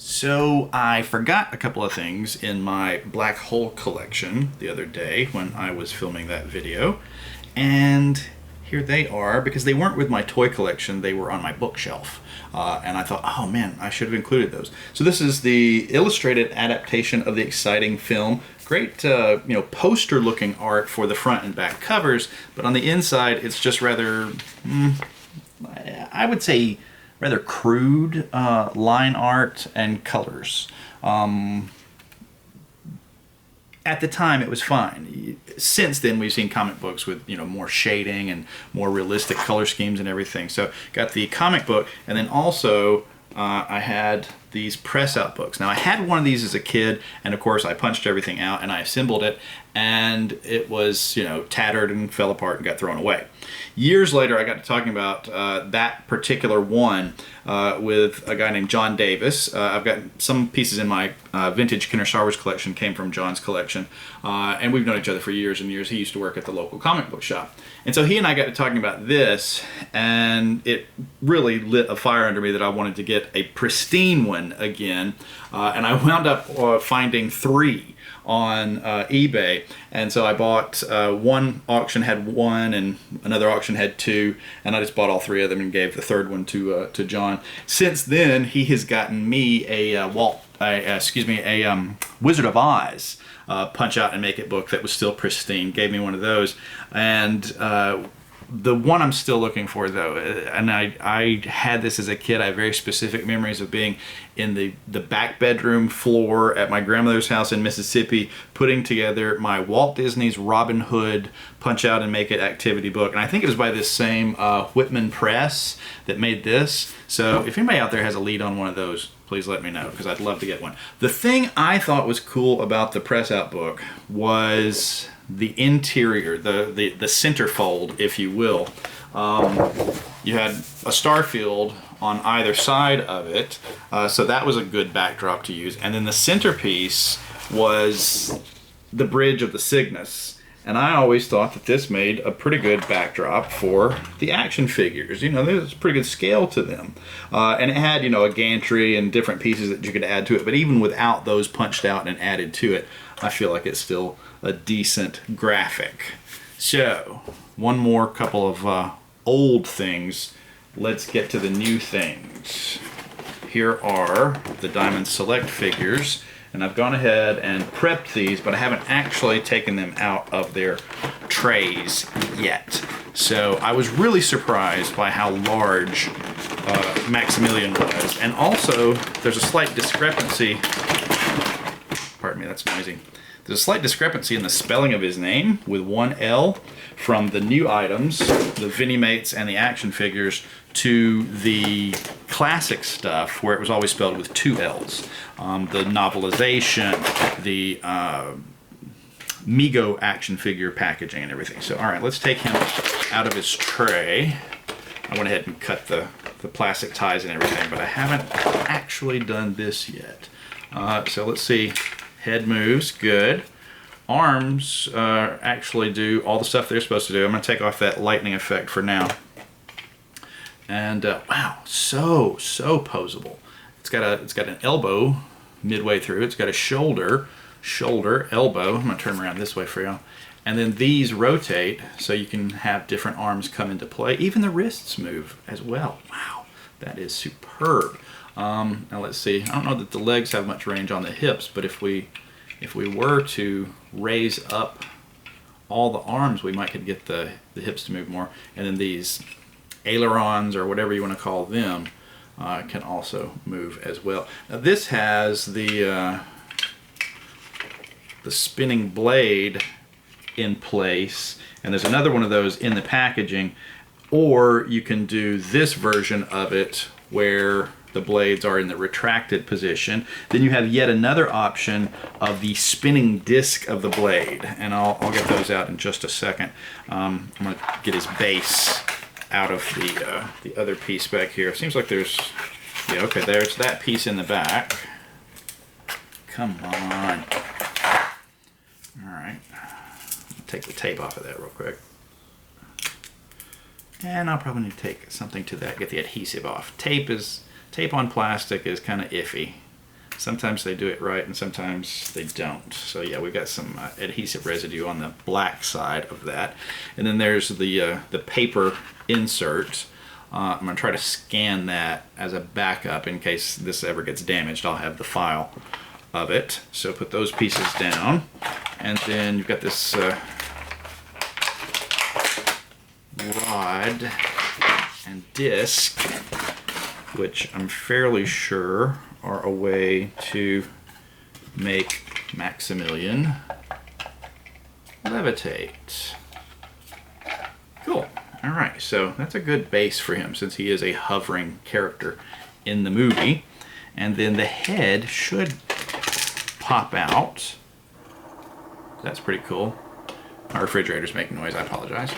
So I forgot a couple of things in my black hole collection the other day when I was filming that video. And here they are, because they weren't with my toy collection, they were on my bookshelf. And I thought, oh man, I should have included those. So this is the illustrated adaptation of the exciting film. Great, poster-looking art for the front and back covers, but on the inside, it's just rather, I would say, rather crude line art and colors. At the time, it was fine. Since then, we've seen comic books with more shading and more realistic color schemes and everything. So, got the comic book, and then also I had these press out books. Now, I had one of these as a kid, and of course, I punched everything out and I assembled it, and it was tattered and fell apart and got thrown away. Years later, I got to talking about that particular one with a guy named John Davis. I've got some pieces in my vintage Kenner Star Wars collection came from John's collection, and we've known each other for years and years. He used to work at the local comic book shop. And so he and I got to talking about this, and it really lit a fire under me that I wanted to get a pristine one again. And I wound up finding three on eBay, and so I bought one auction had one and another auction had two, and I just bought all three of them and gave the third one to John. Since then, he has gotten me a Wizard of Oz punch out and make it book that was still pristine. Gave me one of those, and the one I'm still looking for, though, and I had this as a kid. I have very specific memories of being in the back bedroom floor at my grandmother's house in Mississippi, putting together my Walt Disney's Robin Hood punch out and make it activity book. And I think it was by this same Whitman Press that made this. So if anybody out there has a lead on one of those, please let me know, because I'd love to get one. The thing I thought was cool about the press out book was the interior, the centerfold, if you will. You had a Starfield on either side of it, so that was a good backdrop to use. And then the centerpiece was the bridge of the Cygnus. And I always thought that this made a pretty good backdrop for the action figures. There's a pretty good scale to them. And it had, a gantry and different pieces that you could add to it. But even without those punched out and added to it, I feel like it's still a decent graphic. So, one more couple of old things. Let's get to the new things. Here are the Diamond Select figures. And I've gone ahead and prepped these, but I haven't actually taken them out of their trays yet. So I was really surprised by how large Maximilian was. And also, there's a slight discrepancy. Pardon me, that's noisy. There's a slight discrepancy in the spelling of his name with one L from the new items, the Vinimates and the action figures, to the classic stuff where it was always spelled with two L's. The novelization, the Mego action figure packaging and everything. So, all right, let's take him out of his tray. I went ahead and cut the plastic ties and everything, but I haven't actually done this yet. So let's see. Head moves, good. Arms actually do all the stuff they're supposed to do. I'm going to take off that lightning effect for now. And wow, so posable. It's got an elbow midway through. It's got a shoulder, elbow. I'm going to turn around this way for you. And then these rotate so you can have different arms come into play. Even the wrists move as well. Wow, that is superb. Now let's see. I don't know that the legs have much range on the hips, but if we were to raise up all the arms, we might could get the hips to move more. And then these ailerons, or whatever you want to call them, can also move as well. Now this has the spinning blade in place, and there's another one of those in the packaging. Or you can do this version of it where the blades are in the retracted position. Then you have yet another option of the spinning disc of the blade, and I'll get those out in just a second. I'm going to get his base out of the other piece back here. Seems like there's there's that piece in the back. Come on. All right, take the tape off of that real quick. And I'll probably need to take something to that, get the adhesive off. Tape on plastic is kind of iffy. Sometimes they do it right and sometimes they don't. So yeah, we've got some adhesive residue on the black side of that. And then there's the paper insert. I'm going to try to scan that as a backup in case this ever gets damaged. I'll have the file of it. So put those pieces down. And then you've got this rod and disc, which I'm fairly sure are a way to make Maximilian levitate. Cool. All right, so that's a good base for him since he is a hovering character in the movie. And then the head should pop out. That's pretty cool. My refrigerator's making noise, I apologize.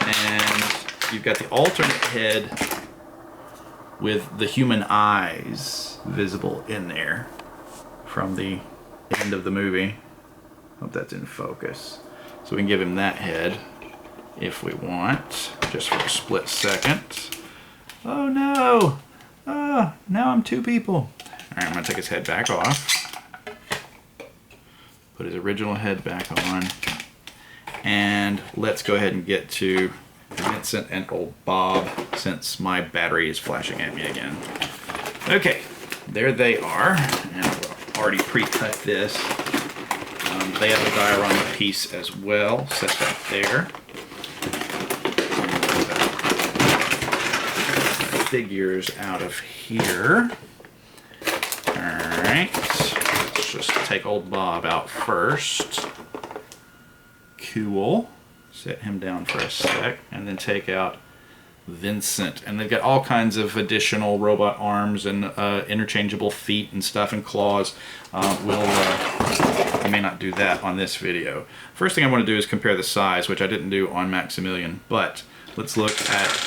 And you've got the alternate head with the human eyes visible in there from the end of the movie. Hope that's in focus. So we can give him that head if we want, just for a split second. Oh no! Oh, now I'm two people. All right, I'm gonna take his head back off. Put his original head back on. And let's go ahead and get to Vincent and old Bob, since my battery is flashing at me again. Okay, there they are. And I've already pre-cut this. They have a diorama piece as well. Set that there. Figures out of here. Alright, let's just take old Bob out first. Cool. Set him down for a sec, and then take out Vincent. And they've got all kinds of additional robot arms and interchangeable feet and stuff and claws. I may not do that on this video. First thing I want to do is compare the size, which I didn't do on Maximilian, but let's look at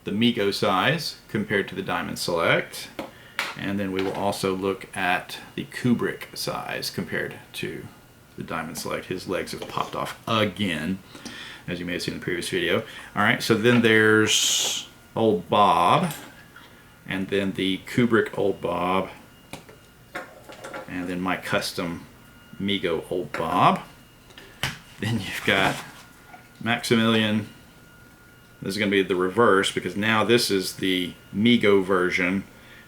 the Mego size compared to the Diamond Select. And then we will also look at the Kubrick size compared to the Diamond Select. His legs have popped off again, as you may have seen in the previous video. All right, so then there's old Bob, and then the Kubrick old Bob, and then my custom Mego old Bob. Then you've got Maximilian. This is going to be the reverse, because now this is the Mego version,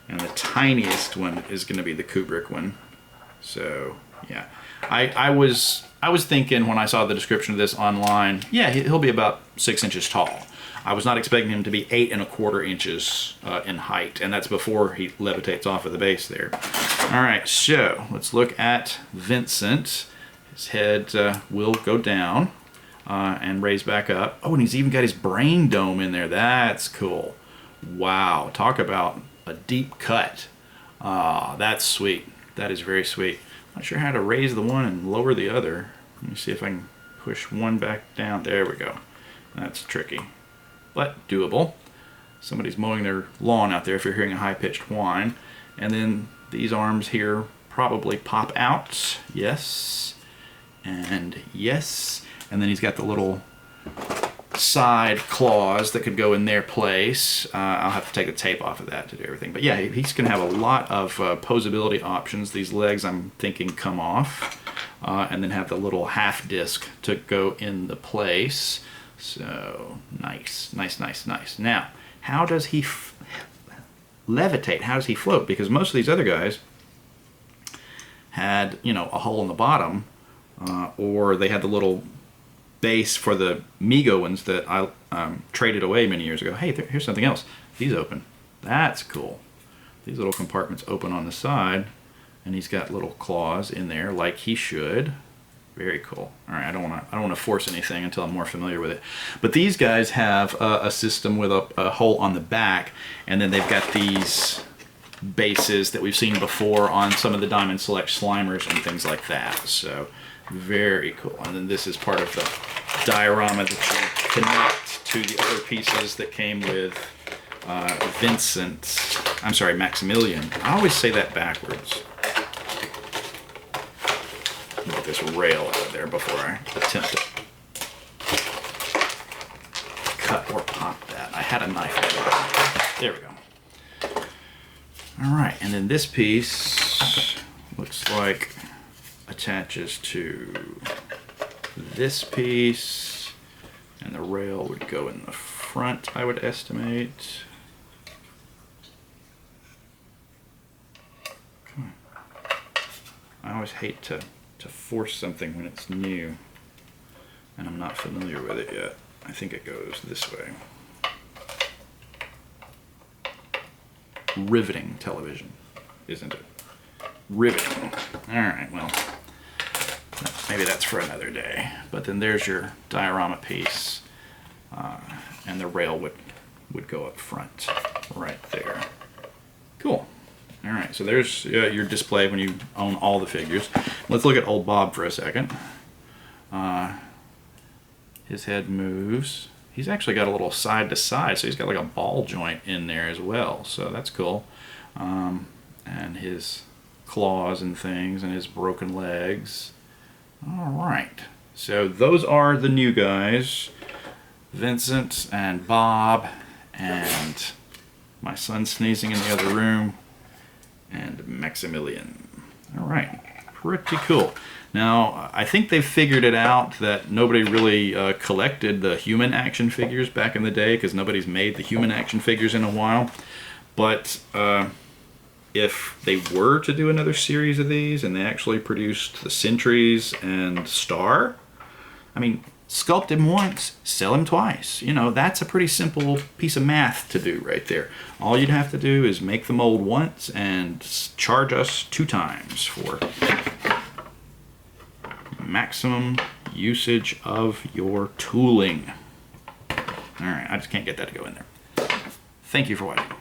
and the tiniest one is going to be the Kubrick one. So yeah, I was thinking when I saw the description of this online, yeah, he'll be about 6 inches tall. I was not expecting him to be 8 1/4 inches in height, and that's before he levitates off of the base there. All right, so let's look at Vincent. His head will go down and raise back up. Oh, and he's even got his brain dome in there. That's cool. Wow, talk about a deep cut. That's sweet. That is very sweet. Not sure how to raise the one and lower the other. Let me see if I can push one back down. There we go. That's tricky, but doable. Somebody's mowing their lawn out there if you're hearing a high-pitched whine. And then these arms here probably pop out. Yes. And yes. And then he's got the little side claws that could go in their place. I'll have to take the tape off of that to do everything. But yeah, he's going to have a lot of posability options. These legs, I'm thinking, come off. And then have the little half disc to go in the place. So, nice, nice, nice, nice. Now, how does he levitate? How does he float? Because most of these other guys had, you know, a hole in the bottom, or they had the little base for the Mego ones that I traded away many years ago. Hey, here's something else. These open. That's cool. These little compartments open on the side, and he's got little claws in there like he should. Very cool. All right, I don't want to force anything until I'm more familiar with it. But these guys have a system with a hole on the back, and then they've got these bases that we've seen before on some of the Diamond Select Slimers and things like that. So very cool. And then this is part of the diorama that you connect to the other pieces that came with Maximilian. I always say that backwards. Get this rail out of there before I attempt to cut or pop that. I had a knife. There we go. All right, and then this piece looks like attaches to this piece, and the rail would go in the front, I would estimate. I always hate to force something when it's new and I'm not familiar with it yet. I think it goes this way. Riveting television, isn't it? Riveting. All right, well, maybe that's for another day. But then there's your diorama piece, and the rail would go up front right there. Cool. All right, so there's your display when you own all the figures. Let's look at old Bob for a second. His head moves. He's actually got a little side to side, so he's got like a ball joint in there as well, so that's cool. And his claws and things, and his broken legs. All right, so those are the new guys. Vincent and Bob, and my son sneezing in the other room, and Maximilian. All right, pretty cool. Now, I think they've figured it out that nobody really collected the human action figures back in the day, because nobody's made the human action figures in a while. But if they were to do another series of these, and they actually produced the Sentries and Star, I mean, sculpt him once, sell him twice. You know, that's a pretty simple piece of math to do right there. All you'd have to do is make the mold once and charge us 2 times for maximum usage of your tooling. All right, I just can't get that to go in there. Thank you for watching.